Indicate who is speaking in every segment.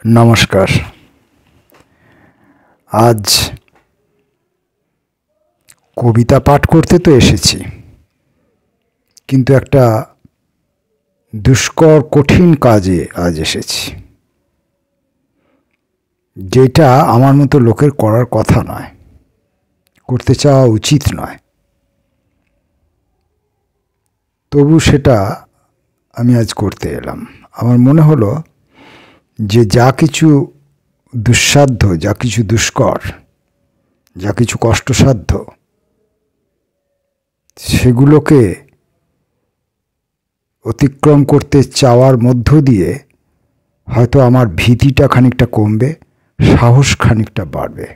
Speaker 1: নমস্কার। আজ কবিতা পাঠ করতে তো এসেছি, কিন্তু একটা দুষ্কর কঠিন কাজে আজ এসেছি, যেটা আমার মতো লোকের করার কথা নয়, করতে চাওয়া উচিত নয়। তবু সেটা আমি আজ করতে এলাম। আমার মনে হলো যে যা কিছু দুঃসাধ্য, যা কিছু দুষ্কর, যা কিছু কষ্টসাধ্য, সেগুলোকে অতিক্রম করতে চাওয়ার মধ্য দিয়ে হয়তো আমার ভীতিটা খানিকটা কমবে, সাহস খানিকটা বাড়বে।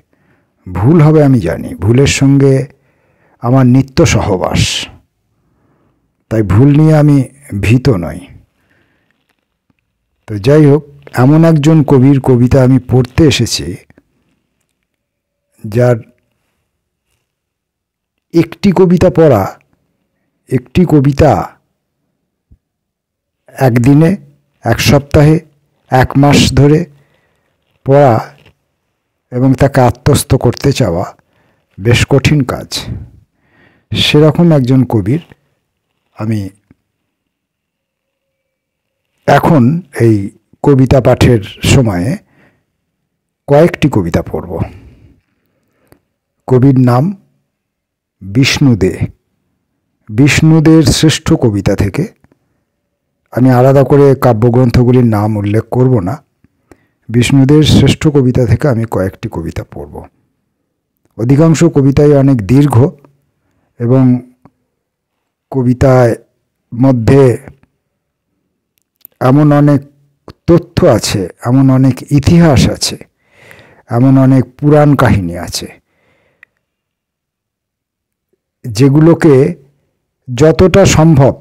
Speaker 1: ভুল হবে আমি জানি, ভুলের সঙ্গে আমার নিত্য সহবাস, তাই ভুল নিয়ে আমি ভীত নই। তো যাই হোক, এমন একজন কবির কবিতা আমি পড়তে এসেছি, যার একটি কবিতা পড়া, একটি কবিতা একদিনে, এক সপ্তাহে, এক মাস ধরে পড়া এবং তাকে আত্মস্থ করতে চাওয়া বেশ কঠিন কাজ। সেরকম একজন কবির আমি এখন এই কবিতা পাঠের সময়ে কয়েকটি কবিতা পড়ব। কবির নাম বিষ্ণু দে। বিষ্ণু দের শ্রেষ্ঠ কবিতা থেকে, আমি আলাদা করে কাব্যগ্রন্থগুলির নাম উল্লেখ করব না, বিষ্ণুদের শ্রেষ্ঠ কবিতা থেকে আমি কয়েকটি কবিতা পড়ব। অধিকাংশ কবিতাই অনেক দীর্ঘ এবং কবিতার মধ্যে এমন অনেক তথ্য আছে, এমন অনেক ইতিহাস আছে, এমন অনেক পুরাণ কাহিনী আছে, যেগুলোকে যতটা সম্ভব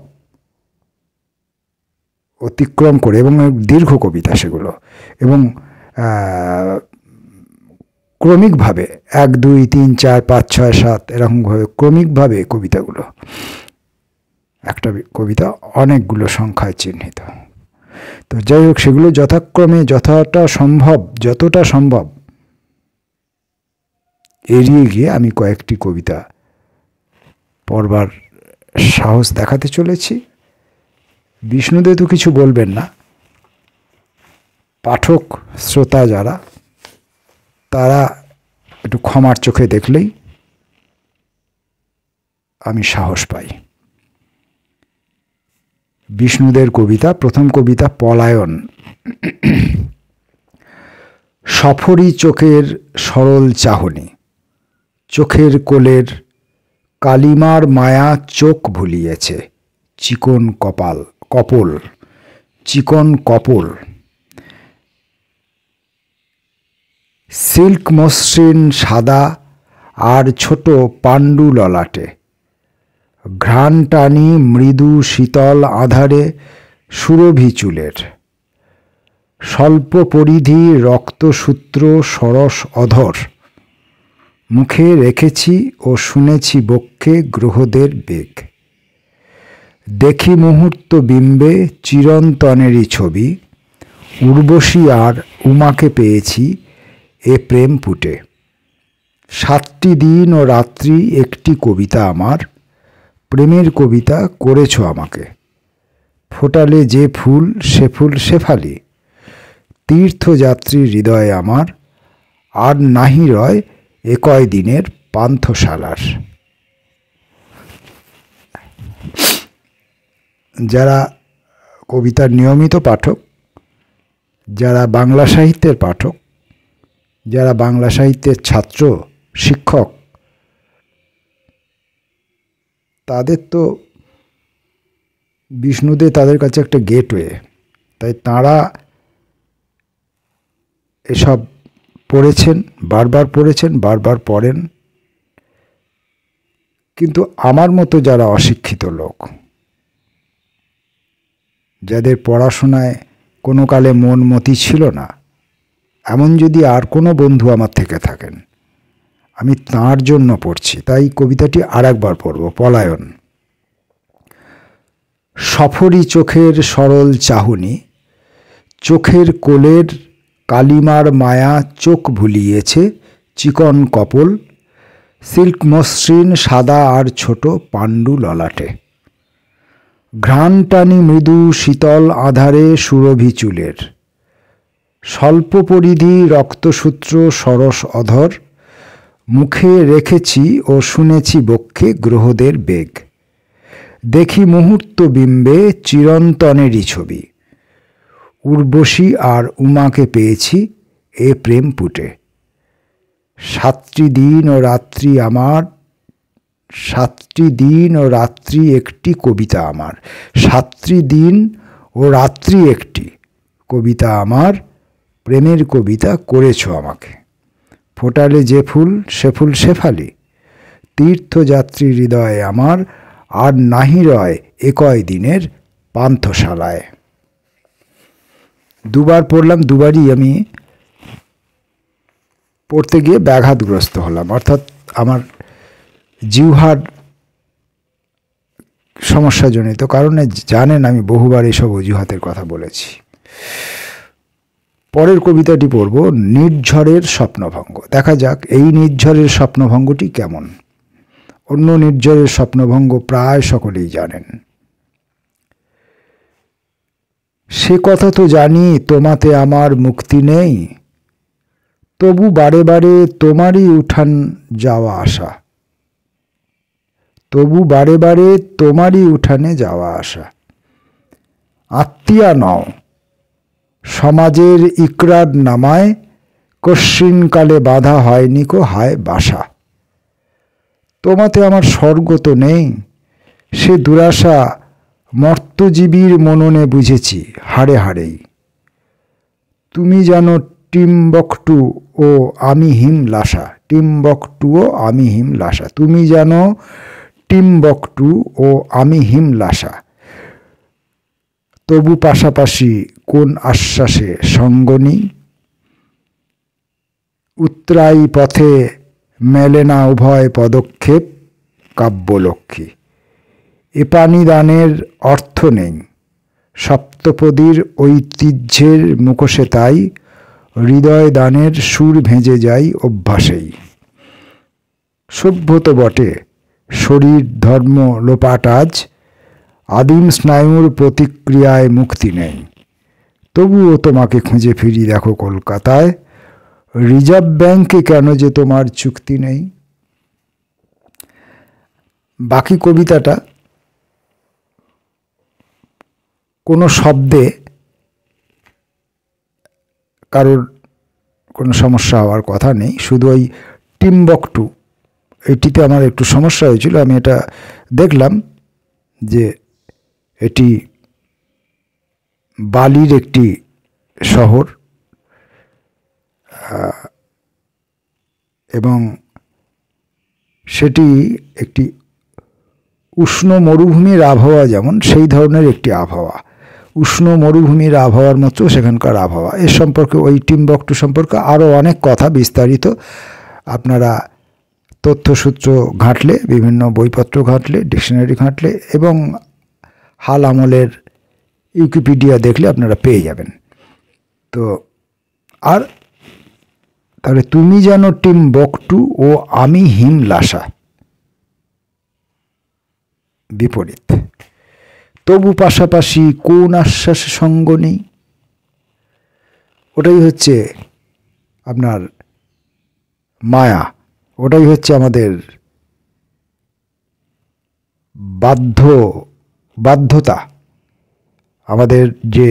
Speaker 1: অতিক্রম করে, এবং দীর্ঘ কবিতা সেগুলো, এবং ক্রমিকভাবে 1, 2, 3, 4, 5, 6, 7 এরকমভাবে ক্রমিকভাবে কবিতাগুলো, একটা কবিতা অনেকগুলো সংখ্যায় চিহ্নিত। তো যাই হোক, সেগুলো যথাক্রমে যতটা সম্ভব এড়িয়ে গিয়ে আমি কয়েকটি কবিতা পড়বার সাহস দেখাতে চলেছি। বিষ্ণুদেব তো কিছু বলবেন না, পাঠক শ্রোতা যারা, তারা একটু ক্ষমার চোখে দেখলেই আমি সাহস পাই। বিষ্ণুদের কবিতা, প্রথম কবিতা পলায়ন। সফরি চোখের সরল চাহনি, চোখের কোলের কালিমার মায়া চোখ ভুলিয়েছে, চিকন কপল, সিল্ক মসৃণ সাদা আর ছোট পাণ্ডু ললাটে, ঘ্রাণ টানি মৃদু শীতল আধারে সুরভি চুলের, স্বল্প পরিধি রক্তসূত্র সরস অধর, মুখে রেখেছি ও শুনেছি বক্ষে গ্রহদের বেগ, দেখি মুহূর্ত বিম্বে চিরন্তনেরই ছবি, উর্বশী আর উমাকে পেয়েছি এ প্রেম পুটে, 7টি দিন ও রাত্রি একটি কবিতা আমার, প্রেমের কবিতা করেছ আমাকে, ফোটালে যে ফুল সে ফুল শেফালি, তীর্থযাত্রী হৃদয় আমার, আর নাহি রয় এ কয় দিনের পান্থশালার। যারা কবিতার নিয়মিত পাঠক, যারা বাংলা সাহিত্যের পাঠক, যারা বাংলা সাহিত্যের ছাত্র শিক্ষক, তাদের তো বিষ্ণুদে তাদের কাছে একটা গেটওয়ে, তাই তাঁরা এসব পড়েছেন, বারবার পড়েছেন, বারবার পড়েন। কিন্তু আমার মতো যারা অশিক্ষিত লোক, যাদের পড়াশোনায় কোনো কালে মন মতি ছিল না, এমন যদি আর কোনো বন্ধু আমার থেকে থাকেন, আমি তাঁর জন্য পড়ছি। তাই কবিতাটি আর একবার পড়ব। পলায়ন। সফরি চোখের সরল চাহনি, চোখের কোলের কালিমার মায়া চোখ ভুলিয়েছে, চিকন কপল, সিল্ক মসৃণ সাদা আর ছোট পাণ্ডু ললাটে। ঘ্রাণটানি মৃদু শীতল আধারে সুরভি চুলের, স্বল্প পরিধি রক্তসূত্র সরস অধর, মুখে রেখেছি ও শুনেছি বক্ষে গ্রহদের বেগ। দেখি মুহূর্ত বিম্বে চিরন্তনেরই ছবি, উর্বশী আর উমাকে পেয়েছি এ প্রেম পুটে। 7টি দিন ও রাত্রি আমার, 7টি দিন ও রাত্রি একটি কবিতা আমার, 7টি দিন ও রাত্রি একটি কবিতা আমার, প্রেমের কবিতা করেছ আমাকে। ফোটালে যে ফুল সে ফুল শেফালি, তীর্থযাত্রী হৃদয়ে আমার, আর নাহি রয় একয় দিনের পান্থশালায়। দুবার পড়লাম, দুবারই আমি পড়তে গিয়ে ব্যাঘাতগ্রস্ত হলাম, অর্থাৎ আমার জিহ্বার সমস্যাজনিত কারণে। জানেন আমি বহুবার এসব অজুহাতের কথা বলেছি। পরের কবিতাটি পড়ব, নির্ঝরের স্বপ্নভঙ্গ। দেখা যাক এই নির্ঝরের স্বপ্নভঙ্গটি কেমন। অন্য নির্ঝরের স্বপ্নভঙ্গ প্রায় সকলেই জানেন। সে কথা তো জানি তোমাতে আমার মুক্তি নেই, তবু বারে বারে তোমারই উঠান যাওয়া আসা, তবু বারে বারে তোমারই উঠানে যাওয়া আসা। আত্মীয়া নও, সমাজের ইকরার নামায় কশ্চিনকালে বাধা হয়নি কো হায় বাসা। তোমাতে আমার স্বর্গ তো নেই, সে দুরাশা মর্তজীবীর মননে বুঝেছি হাড়ে হাড়েই। তুমি জানো টিম্বকটু ও আমি হিমলাসা, টিম্বকটু ও আমি হিমলাসা। তুমি জানো টিম্বকটু ও আমি হিমলাসা, তবু পাশাপাশি কোন আশ্বাসে সঙ্গ নেই। উত্তরাই পথে মেলে না উভয় পদক্ষেপ, কাব্যলক্ষ্মী এ পানি দানের অর্থ নেই। সপ্তপদীর ঐতিহ্যের মুখোশে তাই হৃদয় দানের সুর ভেজে যাই অভ্যাসেই। সভ্য তো বটে, শরীর ধর্ম লোপাট আজ, আদিম স্নায়ুর প্রতিক্রিয়ায় মুক্তি নেই। তবুও তোমাকে খুঁজে ফিরি দেখো কলকাতায়, রিজার্ভ ব্যাংকে কেন যে তোমার চুক্তি নেই। বাকি কবিতাটা কোনো শব্দে কারোর কোনো সমস্যা হওয়ার কথা নেই, শুধু ওই টিম্বকটু এটিতে আমার একটু সমস্যা হয়েছিল। আমি এটা দেখলাম যে এটি বালির একটি শহর এবং সেটি একটি উষ্ণ মরুভূমির আবহাওয়া, যেমন সেই ধরনের একটি আবহাওয়া, উষ্ণ মরুভূমির আবহাওয়ার মতো সেখানকার আবহাওয়া। এর সম্পর্কে ওই টিম্বকটু সম্পর্কে আরও অনেক কথা বিস্তারিত আপনারা তথ্যসূত্র ঘাঁটলে, বিভিন্ন বইপত্র ঘাঁটলে, ডিকশনারি ঘাঁটলে এবং হাল আমলের উইকিপিডিয়া দেখলে আপনারা পেয়ে যাবেন। তো আর তাহলে তুমি জানো টিম্বকটু ও আমি হিমলাসা বিপরীত, তবু পাশাপাশি কোন আশ্বাসে সঙ্গ নেই। ওটাই হচ্ছে আপনার মায়া, ওটাই হচ্ছে আমাদের বাধ্যতা, আমাদের যে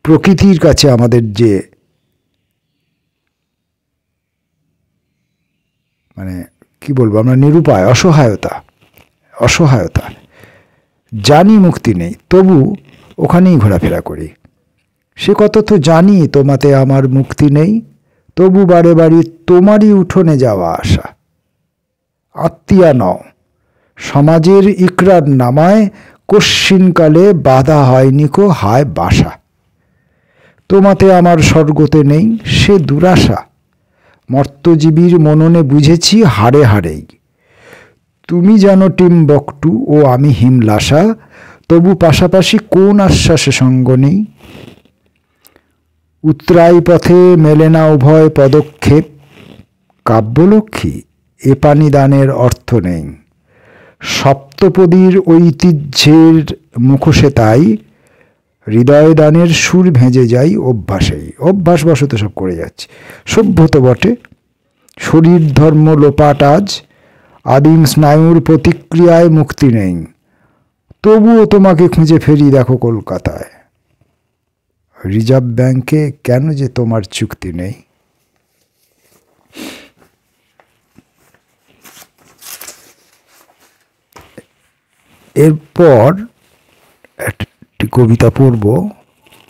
Speaker 1: প্রকৃতির কাছে আমাদের যে মানে কি বলবো আমরা নিরুপায়, অসহায়তা। জানি মুক্তি নেই, তবু ওখানেই ঘোরাফেরা করি। সে কথা তো জানি তোমাতে আমার মুক্তি নেই, তবু বারে বারে তোমারই উঠোনে যাওয়া আসা। আত্মীয়া নও, সমাজের ইকরার নামায় কশ্চিনকালে বাধা হয়নি কো হায় বাসা। তোমাতে আমার স্বর্গতে নেই সে দুরাশা, মর্তজীবীর মননে বুঝেছি হাড়ে হাড়েই। তুমি জানো টিম্বকটু ও আমি হিমলাসা, তবু পাশাপাশি কোন আশ্বাসে সঙ্গ নেই। উতরাই পথে মেলে না উভয় পদক্ষেপ, কাব্যলক্ষ্মী এ পানি দানের অর্থ নেই। সপ্তপদীর ঐতিহ্যের মুখোশে তাই হৃদয় দানের সুর ভেজে যাই অভ্যাসেই। অভ্যাসবশত সব করে যাচ্ছে। সভ্য তো বটে, শরীর ধর্ম লোপাট আজ, আদিম স্নায়ুর প্রতিক্রিয়ায় মুক্তি নেই। তবুও তোমাকে খুঁজে ফেরি দেখো কলকাতায়, রিজার্ভ ব্যাংকে কেন যে তোমার চুক্তি নেই। এরপর একটি কবিতা পড়ব,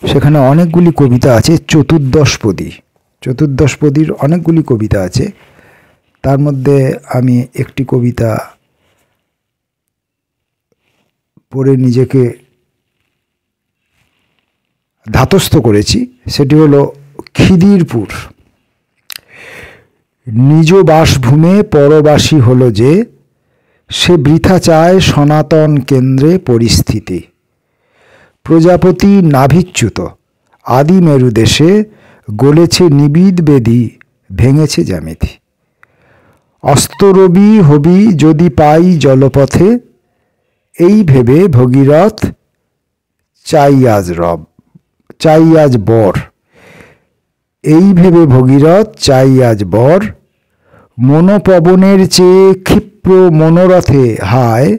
Speaker 1: সেখানে অনেকগুলি কবিতা আছে। চতুর্দশপদীর অনেকগুলি কবিতা আছে। তার মধ্যে আমি একটি কবিতা পড়ে নিজেকে ধাতস্থ করেছি, সেটি হলো খিদিরপুর। নিজ বাসভূমে পরবাসী হলো যে, সে বৃথা চায় সনাতন কেন্দ্রে পরিস্থিতি। প্রজাপতি নাভিচ্যুত আদি মেরু দেশে, গলেছে নিবিড় বেদী, ভেঙেছে জ্যামিতি। অস্তরবি হবি যদি পাই জলপথে, এই ভেবে ভগীরথ চাই আজ বর। এই ভেবে ভগীরথ চাই আজ বর। মনোপবনের চেয়ে ক্ষিপ্র মনোরথে হায়,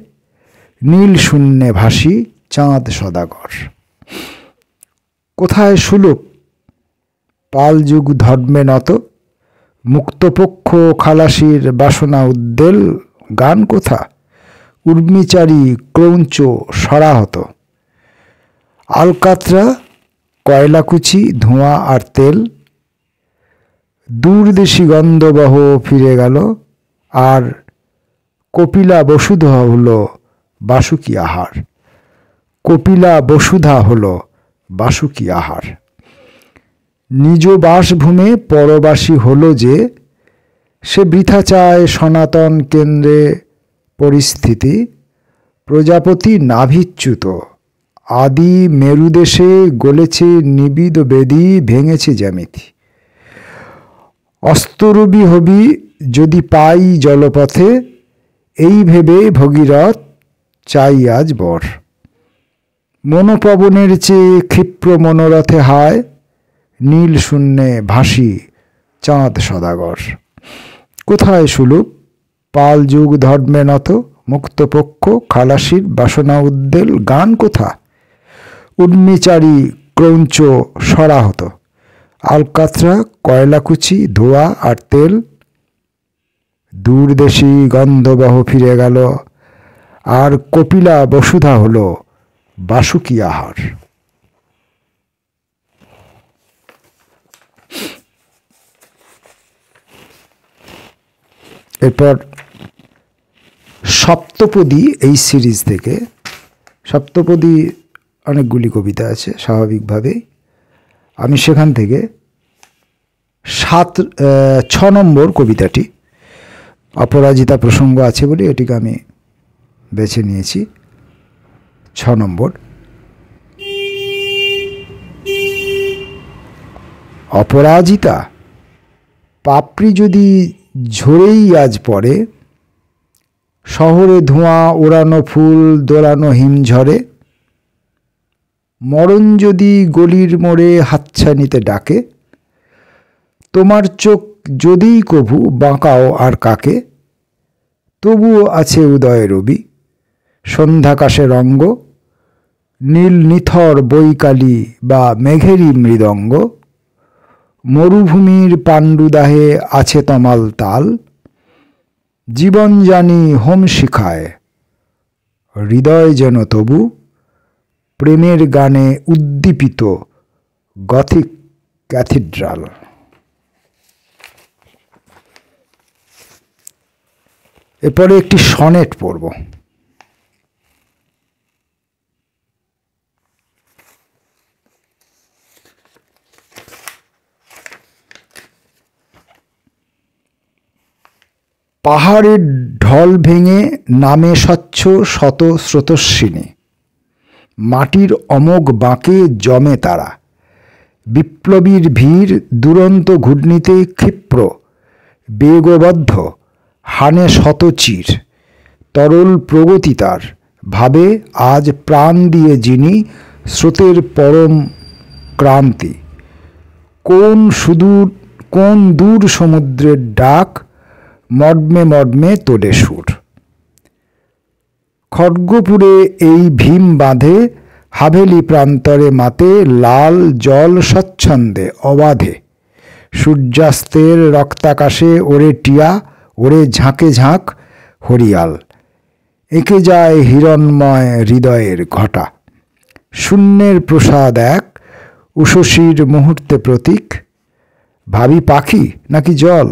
Speaker 1: নীল শূন্যে ভাসি চাঁদ সদাগর। কোথায় সুলুক পাল যুগ ধর্মে নত, মুক্তপক্ষ খালাসির বাসনা উদ্দেল গান কোথা, উর্মিচারী ক্রৌঞ্চ সরাহত। আলকাতরা কয়লাকুচি ধোঁয়া আর তেল, দূরদেশী গন্ধবহ ফিরে গেল, আর কপিলা বসুধা হলো বাসুকি আহার। কপিলা বসুধা হলো বাসুকি আহার। নিজ বাসভূমে পরবাসী হলো যে, সে বৃথা চায় সনাতন কেন্দ্রে পরিস্থিতি। প্রজাপতি নাভিচ্যুত আদি মেরুদেশে, গলেছে নিবিড় বেদী, ভেঙেছে জ্যামিতি। অস্তরবি হবি যদি পাই জলপথে, এই ভেবে ভগীরথ চাই আজ বর। মনোপবনের চেয়ে ক্ষিপ্র মনোরথে হায়, নীল শূন্যে ভাসি চাঁদ সদাগর। কোথায় সুলুক পাল যুগ ধর্মে নত, মুক্তপক্ষ খালাসির বাসনা উদ্দেল গান কোথা, উর্মিচারী ক্রৌঞ্চ সরাহত। আলকাতরা কয়লাকুচি ধোঁয়া আর তেল, দূরদেশী গন্ধবহ ফিরে গেল, আর কপিলা বসুধা হলো বাসুকি আহার। এরপর সপ্তপদী, এই সিরিজ থেকে সপ্তপদী অনেকগুলি কবিতা আছে স্বাভাবিকভাবেই। আমি সেখান থেকে 6 নম্বর কবিতাটি, অপরাজিতা প্রসঙ্গ আছে বলে এটিকে আমি বেছে নিয়েছি। 6 নম্বর। অপরাজিতা পাপড়ি যদি ঝরেই আজ পড়ে, শহরে ধোঁয়া ওড়ানো ফুল দোলানো হিমঝরে। মরণ যদি গলির মোড়ে হাতছানিতে ডাকে, তোমার চোখ যদিই কভু বাঁকাও আর কাকে। তবুও আছে উদয় রবি, সন্ধ্যাকাশে রঙ্গ, নীল নিথর বৈকালী বা মেঘেরই মৃদঙ্গ। মরুভূমির পাণ্ডুদাহে আছে তমাল তাল, জীবন জানি হোম শিখায়, হৃদয় যেন তবু প্রেমের গানে উদ্দীপিত গথিক ক্যাথিড্রাল। এরপরে একটি সনেট পড়ব। পাহাড়ের ঢল ভেঙে নামে স্বচ্ছ শত স্রোতস্বিনী, মাটির অমোঘ বাঁকে জমে তারা। বিপ্লবীর ভিড় দুরন্ত ঘূর্ণিতে ক্ষিপ্র বেগবদ্ধ হানে শতচির তরল প্রগতি তার ভাবে আজ প্রাণ দিয়ে যিনি স্রোতের পরম ক্রান্তি কোন দূর সমুদ্রের ডাক মর্মে মর্মে তোলে সুর। খড়গপুরে এই ভীম বাঁধে হাভেলি প্রান্তরে মাতে লাল জল স্বচ্ছন্দে অবাধে সূর্যাস্তের রক্তাকাশে ওরে টিয়া ওরে ঝাঁকে ঝাঁক হরিয়াল এঁকে যায় হিরণময় হৃদয়ের ঘটা শূন্যের প্রসাদ এক উষসীর মুহূর্তে প্রতীক ভাবি পাখি নাকি জল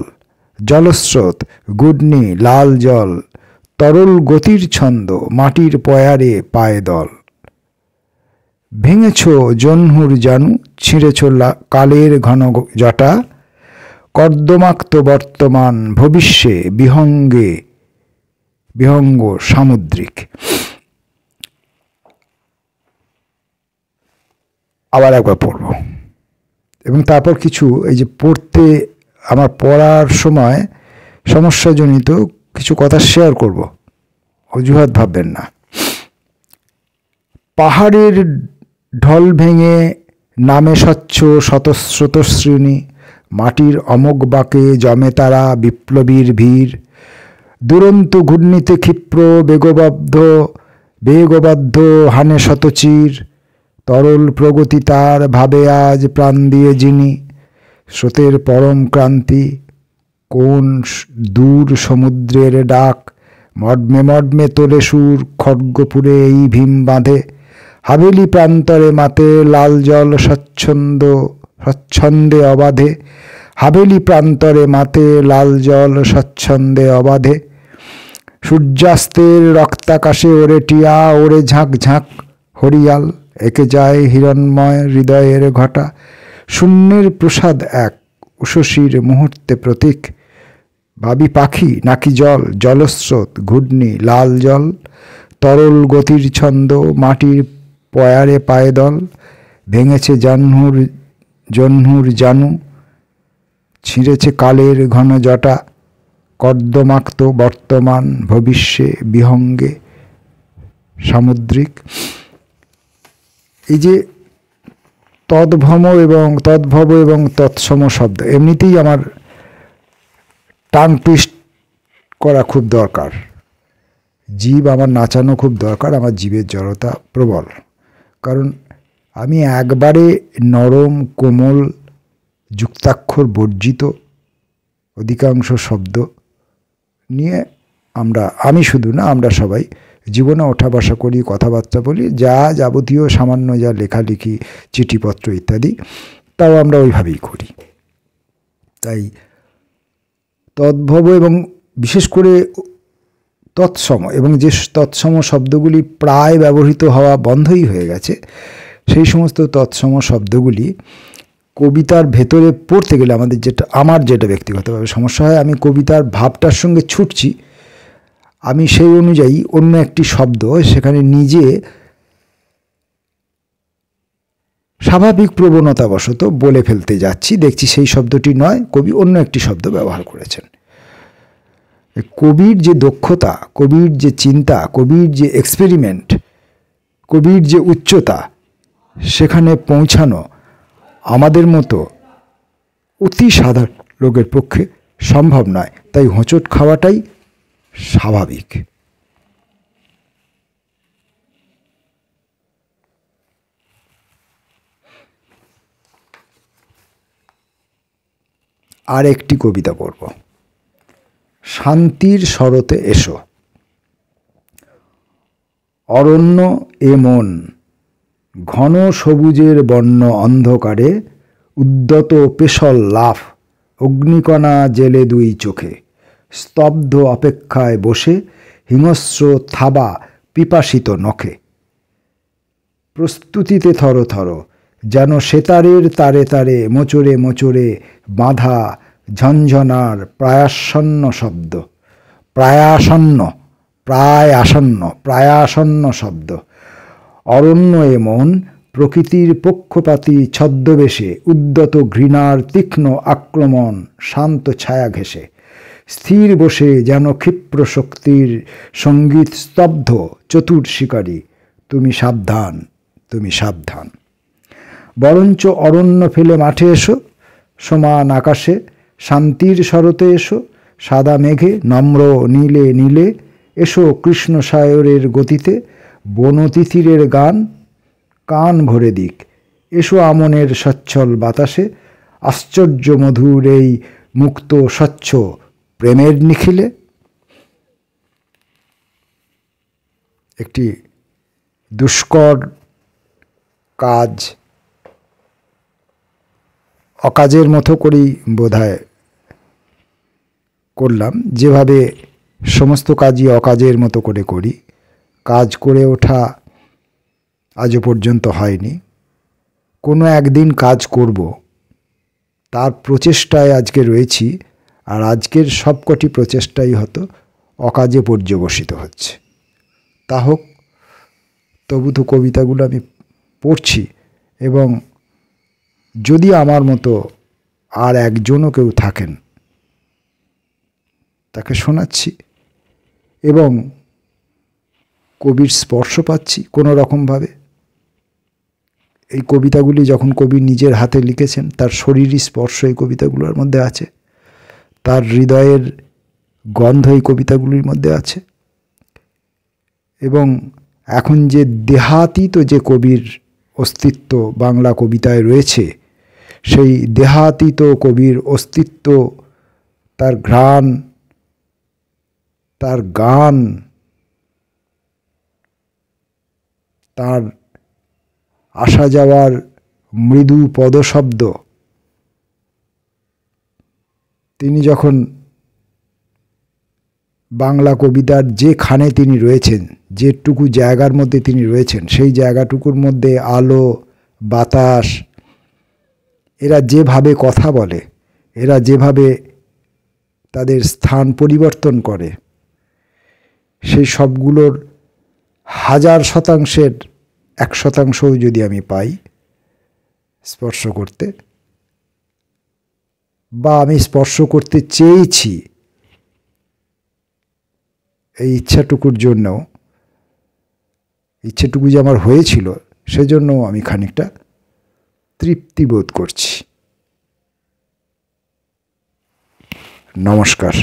Speaker 1: জলস্রোত গুডনি লাল জল তরল গতির ছন্দ মাটির পয়ারে পায়ে দল ভেঙেছ জহ্নুর জানু ছিঁড়েছ কালের ঘন জটা কর্দমাক্ত বর্তমান ভবিষ্যে বিহঙ্গ সামুদ্রিক। আবার একবার পড়ব এবং তারপর কিছু এই যে পড়তে আমার পড়ার সময় সমস্যাজনিত কিছু কথা শেয়ার করব, অজুহাত ভাববেন না। পাহাড়ের ঢল ভেঙে নামে স্বচ্ছ শতস্রোতশ্রেণী মাটির অমোঘ বাঁকে জমে তারা বিপ্লবীর ভিড় দুরন্ত ঘূর্ণিতে ক্ষিপ্র বেগবদ্ধ হানে শতচির তরল প্রগতি তার ভাবে আজ প্রাণ দিয়ে যিনি স্রোতের পরম ক্রান্তি কোন দূর সমুদ্রের ডাক মর্মে মর্মে তোলে সুর খড়গপুরে এই ভীম বাঁধে হাভেলি প্রান্তরে মাতে লাল জল স্বচ্ছন্দে অবাধে হাভেলি প্রান্তরে মাতে লাল জল স্বচ্ছন্দে অবাধে সূর্যাস্তের রক্তাকাশে ওরে টিয়া ওরে ঝাঁক ঝাঁক হরিয়াল একে যায় হিরণময় হৃদয়ের ঘটা শূন্যের প্রসাদ এক উষসীর মুহূর্তে প্রতীক ভাবি পাখি নাকি জল জলস্রোত ঘূর্ণি লাল জল তরল গতির ছন্দ মাটির পয়ারে পায়ে দল ভেঙেছে জহ্নুর জানু ছিঁড়েছে কালের ঘন জটা কর্দমাক্ত বর্তমান ভবিষ্যে বিহঙ্গে সামুদ্রিক। এই যে তদ্ভব এবং তৎসম শব্দ এমনিতেই আমার টাং টুইস্ট করা খুব দরকার, জীব আমার নাচানো খুব দরকার, আমার জীবের জড়তা প্রবল, কারণ আমি একবারে নরম কোমল যুক্তাক্ষর বর্জিত অধিকাংশ শব্দ নিয়ে আমি শুধু না আমরা সবাই জীবনে ওঠা বসা করি, কথাবার্তা বলি, যাবতীয় সামান্য যা লেখালেখি চিঠিপত্র ইত্যাদি তাও আমরা ওইভাবেই করি। তাই তদ্ভব এবং বিশেষ করে তৎসম এবং যে তৎসম শব্দগুলি প্রায় ব্যবহৃত হওয়া বন্ধই হয়ে গেছে সেই সমস্ত তৎসম শব্দগুলি কবিতার ভেতরে পড়তে গেলে আমার যেটা ব্যক্তিগতভাবে সমস্যা হয়, আমি কবিতার ভাবটার সঙ্গে ছুটছি, আমি সেই অনুযায়ী অন্য একটি শব্দ সেখানে নিজে স্বাভাবিক প্রবণতাবশত বলে ফেলতে যাচ্ছি, দেখছি সেই শব্দটি নয়, কবি অন্য একটি শব্দ ব্যবহার করেছেন। কবির যে দক্ষতা, কবির যে চিন্তা, কবির যে এক্সপেরিমেন্ট, কবির যে উচ্চতা, সেখানে পৌঁছানো আমাদের মতো অতি সাধারণ লোকের পক্ষে সম্ভব নয়। তাই হোঁচট খাওয়াটাই স্বাভাবিক। আর একটি কবিতা পড়ব, শান্তির শরতে এসো। অরণ্য এ মন ঘন সবুজের বন্য অন্ধকারে উদ্যত পেশল লাফ অগ্নিকণা জেলে দুই চোখে স্তব্ধ অপেক্ষায় বসে হিংস্র থাবা পিপাসিত নখে প্রস্তুতিতে থর থর যেন সেতারের তারে তারে মোচড়ে মোচড়ে বাঁধা ঝনঝনার প্রায়াসন্ন শব্দ, প্রায় আসন্ন শব্দ। অরণ্য এমন প্রকৃতির পক্ষপাতী ছদ্মবেশে উদ্যত ঘৃণার তীক্ষ্ণ আক্রমণ শান্ত ছায়া ঘেঁষে স্থির বসে যেন ক্ষিপ্র শক্তির সঙ্গীত স্তব্ধ চতুর শিকারী, তুমি সাবধান, তুমি সাবধান। বরঞ্চ অরণ্য ফেলে মাঠে এসো, সমান আকাশে শান্তির শরতে এসো, সাদা মেঘে নম্র নীলে নীলে এসো কৃষ্ণ সায়রের গতিতে, বনতিথিরের গান কান ভরে দিক, এসো আমনের সচ্ছল বাতাসে, আশ্চর্য মধুর এই মুক্ত স্বচ্ছ প্রেমের নিখিলে। একটি দুষ্কর কাজ অকাজের মতো করেই বোধহয় করলাম, যেভাবে সমস্ত কাজই অকাজের মতো করে করি। কাজ করে ওঠা আজও পর্যন্ত হয়নি। কোনো একদিন কাজ করব, তার প্রচেষ্টায় আজকে রয়েছি। আর আজকের সবকটি প্রচেষ্টাই হয়তো অকাজে পর্যবসিত হচ্ছে। তা হোক, তবু তো কবিতাগুলো আমি পড়ছি, এবং যদি আমার মতো আর একজনও কেউ থাকেন তাকে শোনাচ্ছি, এবং কবির স্পর্শ পাচ্ছি কোনো রকমভাবে। এই কবিতাগুলি যখন কবি নিজের হাতে লিখেছেন, তার শরীরী স্পর্শ এই কবিতাগুলোর মধ্যে আছে, তার হৃদয়ের গন্ধ এই কবিতাগুলির মধ্যে আছে। এবং এখন যে দেহাতীত যে কবির অস্তিত্ব বাংলা কবিতায় রয়েছে, সেই দেহাতীত কবির অস্তিত্ব, তার ঘ্রাণ, তার গান, তার আসা যাওয়ার মৃদু পদশব্দ, তিনি যখন বাংলা কবিতার যেখানে তিনি রয়েছেন, যেটুকু জায়গার মধ্যে তিনি রয়েছেন, সেই জায়গাটুকুর মধ্যে আলো বাতাস, এরা যেভাবে কথা বলে, এরা যেভাবে তাদের স্থান পরিবর্তন করে, সেই সবগুলোর 1000% 1% যদি আমি পাই স্পর্শ করতে, বা আমি স্পর্শ করতে চেয়েছি, এই ইচ্ছাটুকুর জন্য, ইচ্ছাটুকু যে আমার হয়েছিল, সেজন্য আমি খানিকটা তৃপ্তি বোধ করছি। নমস্কার।